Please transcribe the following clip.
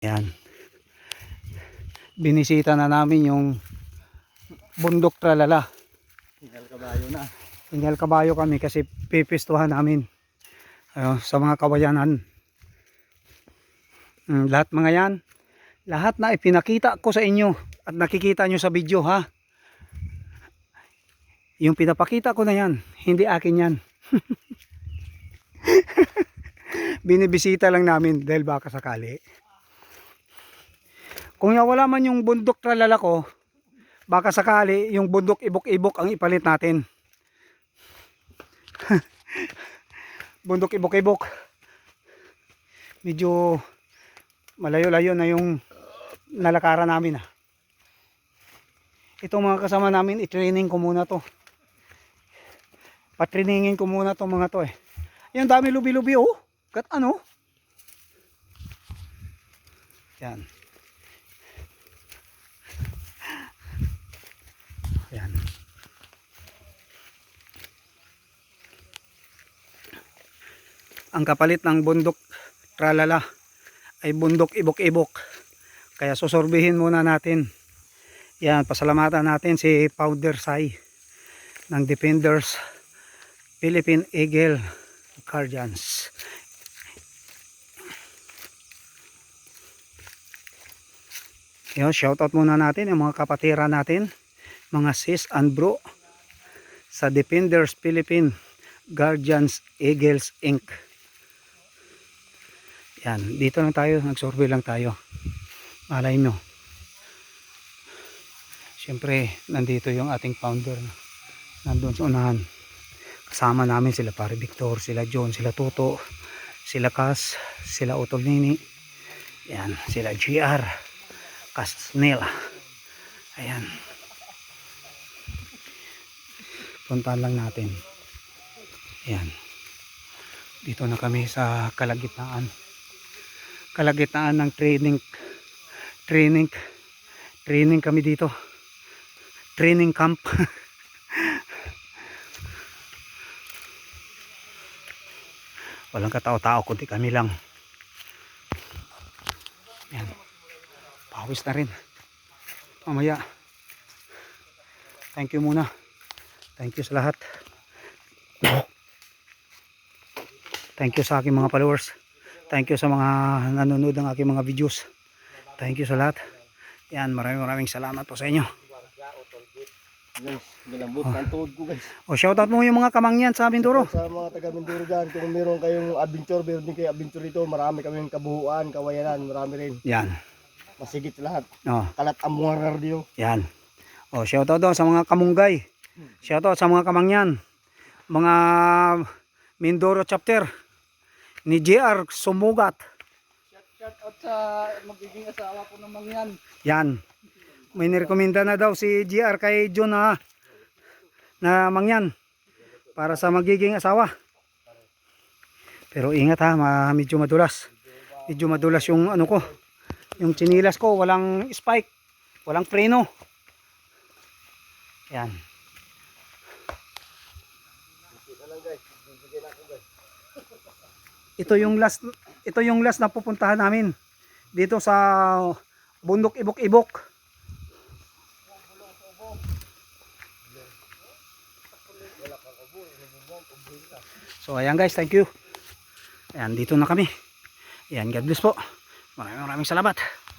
Yan. Binisita na namin yung bundok tralala. Hingal kabayo na. Hingal kabayo kami kasi pipistuhan namin sa mga kawayanan. Lahat mga yan, lahat na ipinakita ko sa inyo at nakikita nyo sa video ha. Yung pinapakita ko na yan, hindi akin yan. Binibisita lang namin dahil baka sakali. Kung wala man yung bundok tralala ko, baka sakali yung bundok ibok-ibok ang ipalit natin. Bundok ibok-ibok. Medyo malayo-layo na yung nalakaran namin. Itong mga kasama namin, i-training ko muna to. Patriningin ko muna to mga to eh. Yan, dami lubi-lubi oh. Kat ano? Yan. Yan. Ang kapalit ng bundok tralala ay bundok ibok-ibok. Kaya susorbihin muna natin. Yan, pasalamatan natin si Powder Sai ng Defenders Philippine Eagle Guardians. Yan, shoutout muna natin yung mga kapatira natin, mga sis and bro sa Defenders Philippine Guardians Eagles Inc. Yan, dito lang tayo, nagsurvey lang tayo. Malay nyo. Siyempre, nandito yung ating founder. Nandun sa unahan. Kasama namin sila Pare Victor, sila John, sila Toto, sila Cas, sila Utol Nini. Yan, sila GR, Casnela. Ayan. Puntahan lang natin. Ayan. Dito na kami sa kalagitnaan. Kalagitnaan ng training kami dito. Training camp. Walang katao-tao kundi kami lang. Yan. Pawis na rin. Mamaya. Thank you muna. Thank you sa lahat. Thank you sa aking mga followers. Thank you sa mga nanonood ng aking mga videos. Thank you sa lahat. Yan, maraming salamat po sa inyo. Guys, malambot ang tuhod ko guys. O, shoutout mo yung mga kamangyan sa Mindoro. Sa mga taga Mindoro dyan, kung meron kayong adventure, meron din kayo adventure dito, marami kaming kabuuan, kawayanan, marami rin. Yan. Masigit lahat. O, Kalat amuang radio. yan. O, shoutout daw sa mga kamunggay. Shoutout sa mga kamangyan. Mga Mindoro chapter ni JR Sumugat. Shout out sa magiging asawa ko ng mangyan. Yan. May nirekomenda na daw si JR kay John na mangyan para sa magiging asawa. Pero ingat ha, medyo madulas. Medyo madulas yung ano ko. Yung tsinilas ko, walang spike, walang preno. Yan. Ito yung last na pupuntahan namin dito sa bundok ibok-ibok. So ayan guys, thank you. Ayan, dito na kami. Ayan, God bless po. Maraming salamat.